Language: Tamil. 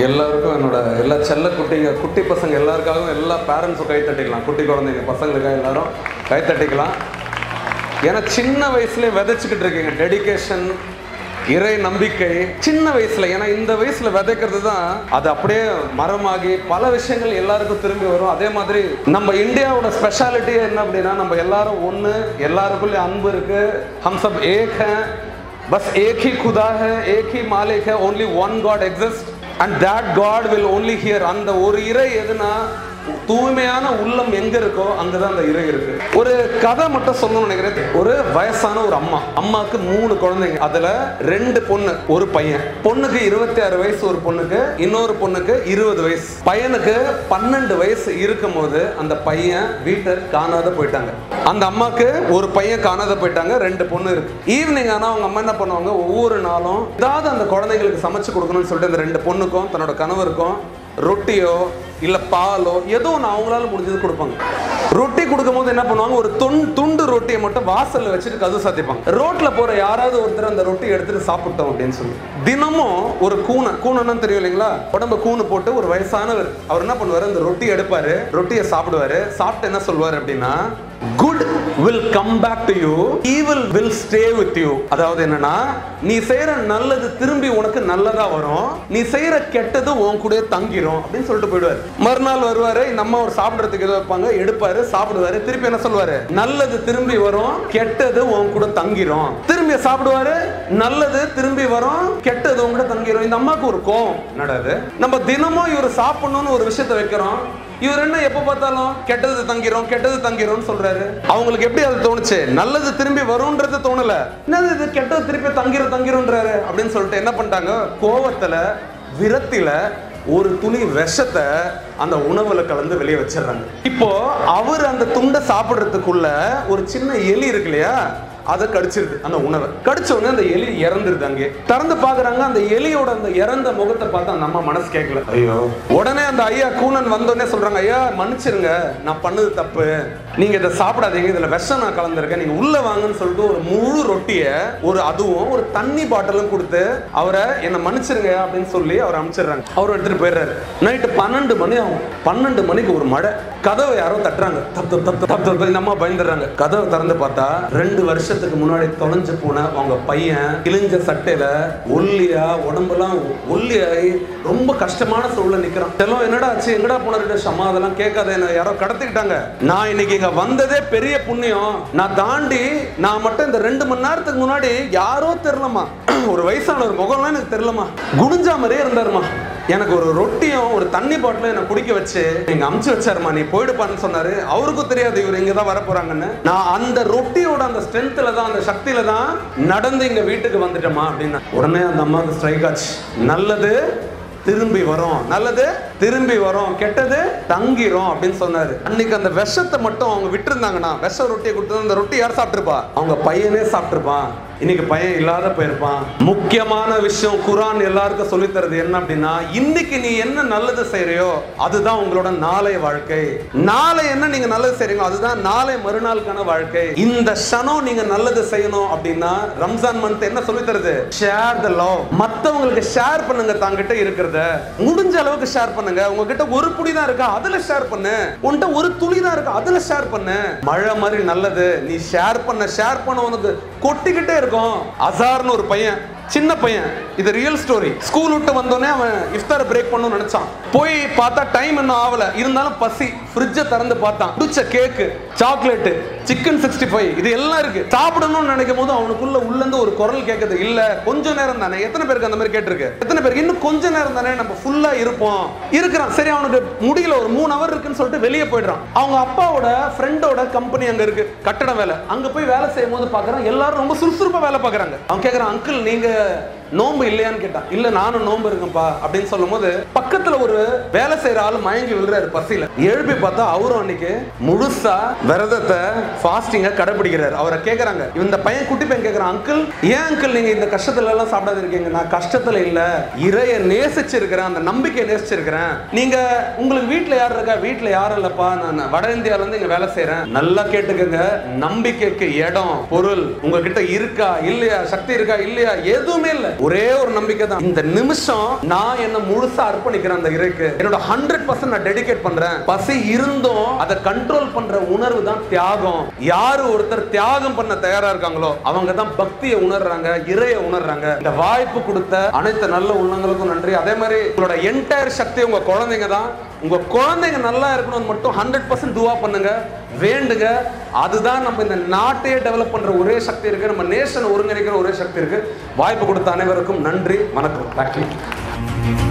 எல்லாருக்கும் என்னோட எல்லா செல்ல குட்டிங்க குட்டி பசங்க எல்லாருக்காகவும் எல்லா பேரண்ட்ஸும் கை தட்டிக்கலாம். குட்டி குழந்தைங்க பசங்களுக்காக எல்லாரும் கை தட்டிக்கலாம். ஏன்னா சின்ன வயசுலேயே விதைச்சிக்கிட்டு இருக்கீங்க டெடிகேஷன், இறை நம்பிக்கை சின்ன வயசுல. ஏன்னா இந்த வயசுல விதைக்கிறது தான் அது அப்படியே மரமாகி பல விஷயங்கள் எல்லாருக்கும் திரும்பி வரும். அதே மாதிரி நம்ம இந்தியாவோட ஸ்பெஷாலிட்டி என்ன அப்படின்னா, நம்ம எல்லாரும் ஒன்று, எல்லாருக்குள்ளே அன்பு இருக்கு. ஹம் சப் ஏக் ஹை, பஸ் ஏக் ஹி खुदा है, एक ही मालिक है, only one God exists and that God will only hear. அந்த ஒரு இறை எதுனா தூய்மையான உள்ளம் எங்க இருக்கோ அங்கதான் அந்த இறை இருக்கு. ஒரு கதை மட்டும் சொல்லணும்னு நினைக்கிறேன். ஒரு வயசான ஒரு அம்மாவுக்கு 3 குழந்தைங்க. அதுல 2 பொண்ணு, ஒரு பையன். பொண்ணுக்கு 26 வயசு, ஒரு பொண்ணுக்கு, இன்னொரு பொண்ணுக்கு 20 வயசு. பையனுக்கு 12 வயசு இருக்கும் போது அந்த பையன் வீட்டை காணாத போயிட்டாங்க. அந்த அம்மாக்கு ஒரு பையன் காணாத போயிட்டாங்க, 2 பொண்ணு இருக்கு. ஈவினிங் ஆனா அவங்க அம்மா என்ன பண்ணுவாங்க, ஒவ்வொரு நாளும் ஏதாவது அந்த குழந்தைங்களுக்கு சமைச்சு கொடுக்கணும்னு சொல்லிட்டு அந்த 2 பொண்ணுக்கும் தன்னோட கணவருக்கும் ரொட்டியோ இல்ல பாலோ ஏதோ ஒன்று அவங்களால முடிஞ்சது கொடுப்பாங்க. ரொட்டி கொடுக்கும் போது என்ன பண்ணுவாங்க, ஒரு துண்டு ரொட்டியை மட்டும் வாசல்ல வச்சுட்டு கதவு சாத்திப்பாங்க. ரோட்ல போற யாராவது ஒருத்தர் அந்த ரொட்டி எடுத்துட்டு சாப்பிட்டோம் அப்படின்னு சொல்லி தினமும் ஒரு கூனைன்னா தெரியும் இல்லைங்களா, உடம்பு கூணு போட்டு ஒரு வயசானவர் அவர் என்ன பண்ணுவாரு, அந்த ரொட்டி எடுப்பாரு, ரொட்டியை சாப்பிடுவாரு. சாப்பிட்டு என்ன சொல்லுவாரு அப்படின்னா, good will come back to you, evil will stay with you. அதாவது என்னன்னா, நீ செய்யற நல்லது திரும்பி உனக்கு நல்லதா வரும், நீ செய்யற கெட்டது உன் கூட தங்கிரும் அப்படின்னு சொல்லிட்டு போயிடுவாரு. மறுநாள் வருவாரு, இந்த அம்மா ஒரு சாப்பிடுறதுக்கு ஏதோ வைப்பாங்க, எடுப்பாரு, சாப்பிடுவாரு, திருப்பி என்ன சொல்லுவாரு, நல்லது திரும்பி வரும், கெட்டது உன் கூட தங்கிரும். திரும்பி சாப்பிடுவாரு, நல்லது திரும்பி வரும், கெட்டது உன் கூட தங்கிரும். இந்த அம்மாவுக்கு ஒரு கோவம், என்னடாது நம்ம தினமும் இவர் சாப்பிடணும்னு ஒரு விஷயத்தை வைக்கிறோம், இவர் என்ன எப்ப பார்த்தாலும் கெட்டது தங்கிரும் சொல்றாரு. அவங்களுக்கு எப்படி அது தோணுச்சு, நல்லது திரும்பி வரும்ன்றது தோணல, என்னது இது கெட்டது திருப்பி தங்கிரும்ன்றாரு அப்படின்னு சொல்லிட்டு என்ன பண்ணிட்டாங்க, கோவத்துல விரத்தில ஒரு துளி விஷத்தை அந்த உணவுல கலந்து வெளியே வச்சிடறாங்க. இப்போ அவர் அந்த துண்டை சாப்பிடுறதுக்குள்ள ஒரு சின்ன எலி இருக்கு இல்லையா, அதை கடிச்சிருது. அந்த உணவை கடிச்ச உடனே அந்த எலி இறந்துருது. அங்கே திறந்து பாக்குறாங்க, அந்த எலியோட அந்த இறந்த முகத்தை பார்த்தா நம்ம மனசு கேட்கல. ஐயோ, உடனே அந்த ஐயா கூனன் வந்தோடனே சொல்றாங்க, ஐயா மன்னிச்சிருங்க, நான் பண்ணது தப்பு, நீங்க இதை சாப்பிடாதீங்க, இதுல விஷம் நான் கலந்துருக்கேன், நீங்க உள்ள வாங்கன்னு சொல்லிட்டு ஒரு முழு ரொட்டிய அதுவும் ஒரு தண்ணி பாட்டிலும் கொடுத்து அவரை என்ன மன்னிச்சிருங்க அப்படின்னு சொல்லி அவர் அனுப்பிச்சிடுறாங்க. அவர் எடுத்துட்டு போயிடுறாரு. நைட்டு 12 மணி ஆகும். 12 மணிக்கு ஒரு மழை, கதவை யாரோ தட்டுறாங்க, தப்பு இந்த அம்மா பயந்துடுறாங்க. கதவை திறந்து பார்த்தா 2 வருஷத்துக்கு முன்னாடி தொலைஞ்சு போன அவங்க பையன் கிழிஞ்ச சட்டையில ஒல்லியா, உடம்பெல்லாம் ஒல்லியாகி ரொம்ப கஷ்டமான சூழல நிக்கிறான். செல்லம் என்னடா ஆச்சு, எங்கடா போன சம்மா, அதெல்லாம் கேட்காத, என்ன யாரோ கடத்திக்கிட்டாங்க, நான் இன்னைக்கு இங்க வந்ததே பெரிய புண்ணியம், நான் தாண்டி நான் மட்டும் இந்த 2 மணி நேரத்துக்கு முன்னாடி யாரோ தெரியலமா, ஒரு வயசான ஒரு முகம்லாம் எனக்கு தெரியலமா, குடிஞ்சா மாதிரியே இருந்தாருமா, எனக்கு ஒரு ரொட்டியும் ஒரு தண்ணி பாட்டிலும் என்ன குடிக்க வச்சு நீங்க அமுச்சு வச்சாருமா, நீ போயிடுப்பான்னு சொன்னாரு. அவருக்கும் தெரியாது இவர் இங்கதான் வர போறாங்கன்னு. நான் அந்த ரொட்டியோட அந்த ஸ்ட்ரென்த்ல தான், அந்த சக்தியில தான் நடந்து இங்க வீட்டுக்கு வந்துட்டோமா அப்படின்னா. உடனே அந்த அம்மாவுக்கு ஸ்ட்ரைக் ஆச்சு, நல்லது திரும்பி வரும், நல்லது திரும்பி வரும், கெட்டது தங்கிரும் அப்படின்னு சொன்னாரு. அன்னைக்கு அந்த விஷத்தை மட்டும் அவங்க விட்டு இருந்தாங்கன்னா, விஷ ரொட்டியை கொடுத்து அந்த ரொட்டி யார் சாப்பிட்டுருப்பா, அவங்க பையனே சாப்பிட்டுருப்பான். இன்னைக்கு பையன் இல்லாத போயிருப்பான். முக்கியமான விஷயம் குர்ஆன் எல்லாருக்கும் சொல்லி தருது என்ன அப்படின்னா, இன்னைக்கு நீ என்ன நல்லது செய்யறியோ அதுதான் உங்களோட நாளை வாழ்க்கை. நாளை என்ன நீங்க நல்லது செய்றீங்களோ அதுதான் நாளை மறுநாளுக்கான வாழ்க்கை. இந்த க்ஷணம் நீங்க நல்லது செய்யணும் அப்படின்னா ரம்ஜான் மந்த் என்ன சொல்லி தருது, ஷேர் தி லவ். மத்தவங்களுக்கு ஷேர் பண்ணுங்க, தாங்கிட்ட இருக்கிறத முடிஞ்ச அளவுக்கு ஷேர் பண்ணுங்க. உங்ககிட்ட ஒரு புடி தான் இருக்கா, அதுல ஷேர் பண்ணு. உன்கிட்ட ஒரு துளி தான் இருக்கா, அதுல ஷேர் பண்ணு. மழை மாதிரி நல்லது நீ ஷேர் பண்ண உனக்கு கொட்டிக்கிட்டே இருக்கும். அசார்னு ஒரு பையன், சின்ன பையன், இது ரியல் ஸ்டோரி. ஸ்கூல் விட்டு வந்தோடனே அவன் இஃப்தார் பிரேக் பண்ணணும்னு நினைச்சான். போய் பார்த்தா டைம் இன்னும் ஆகல, இருந்தாலும் பசி. ஃப்ரிட்ஜை திறந்து பார்த்தான், பிடிச்ச கேக்கு, சாக்லேட், சிக்கன் 65 இது எல்லாம் இருக்கு. சாப்பிடணும்னு நினைக்கும் போது அவனுக்குள்ள உள்ளந்து ஒரு குரல் கேட்குது, இல்ல கொஞ்ச நேரம் தானே. எத்தனை பேருக்கு அந்த மாதிரி கேட்டிருக்கு, எத்தனை பேருக்கு இன்னும் கொஞ்ச நேரம் தானே நம்ம ஃபுல்லா இருப்போம். இருக்கிறான், சரி அவனுக்கு முடியல, ஒரு 3 ஹவர் இருக்குன்னு சொல்லிட்டு வெளியே போயிடுறான். அவங்க அப்பாவோட ஃப்ரெண்டோட கம்பெனி அங்க இருக்கு, கட்டட வேலை. அங்க போய் வேலை செய்யும் போது பாக்குறான், எல்லாரும் ரொம்ப சுறுசுறுப்பா வேலை பாக்குறாங்க. அவன் கேட்கறான், அங்கிள் நீங்க நோம்பு இல்லையான்னு கேட்டான். இல்ல நானும் நோம்பு இருக்கேன்ப்பா அப்படின்னு சொல்லும் போது பக்கத்துல ஒரு வேலை செய்யற ஆளு மயங்கி விழுறாரு பசியில. எழுப்பி பார்த்தா அவரும் அன்னைக்கு முழுசா விரதத்தை ஃபாஸ்டிங்க கடைபிடிக்கிறாரு. அவரை கேக்குறாங்க, இந்த பையன் குட்டி பையன் கேக்குறான், அங்கிள் ஏன் அங்கிள் நீங்க இந்த கஷ்டத்துல எல்லாம் சாப்பிடாத இருக்கீங்க? நான் கஷ்டத்துல இல்ல, இறைய நேசிச்சிருக்கிறேன், அந்த நம்பிக்கையை நேசிச்சிருக்கிறேன். நீங்க உங்களுக்கு வீட்டுல யார் இருக்கா? வீட்டுல யாரும் இல்லப்பா, நான் வட இந்தியால இருந்து இங்க வேலை செய்யறேன். நல்லா கேட்டுக்கங்க, நம்பிக்கைக்கு இடம் பொருள் உங்ககிட்ட இருக்கா இல்லையா, சக்தி இருக்கா இல்லையா, எதுவுமே இல்லை. ஒரே ஒரு நம்பிக்கை தான், இந்த நிமிஷம் நான் என்ன முழுசா அர்ப்பணிக்கிறேன் அந்த இறைக்கு, என்னோட 100% நான் டெடிகேட் பண்றேன். பசி இருந்தும் அதை கண்ட்ரோல் பண்ற உணர்வு தான் தியாகம். யாரு ஒருத்தர் தியாகம் பண்ண தயாரா இருக்காங்களோ அவங்க தான் பக்தியை உணர்றாங்க, இறையை உணர்றாங்க. இந்த வாய்ப்பு கொடுத்த அனைத்து நல்ல உள்ளங்களுக்கும் நன்றி. அதே மாதிரி உங்களோட என்டையர் சக்தி உங்க குழந்தைங்க தான். உங்க குழந்தைங்க நல்லா இருக்கணும் மட்டும் 100% துவா பண்ணுங்க, வேண்டுங்க. அதுதான் நம்ம இந்த நாட்டையே டெவலப் பண்ற ஒரே சக்தி இருக்கு, நம்ம நேஷன் ஒருங்கிணைக்கிற ஒரே சக்தி இருக்கு. வாய்ப்பு கொடுத்த அனைவருக்கும் நன்றி, வணக்கம்.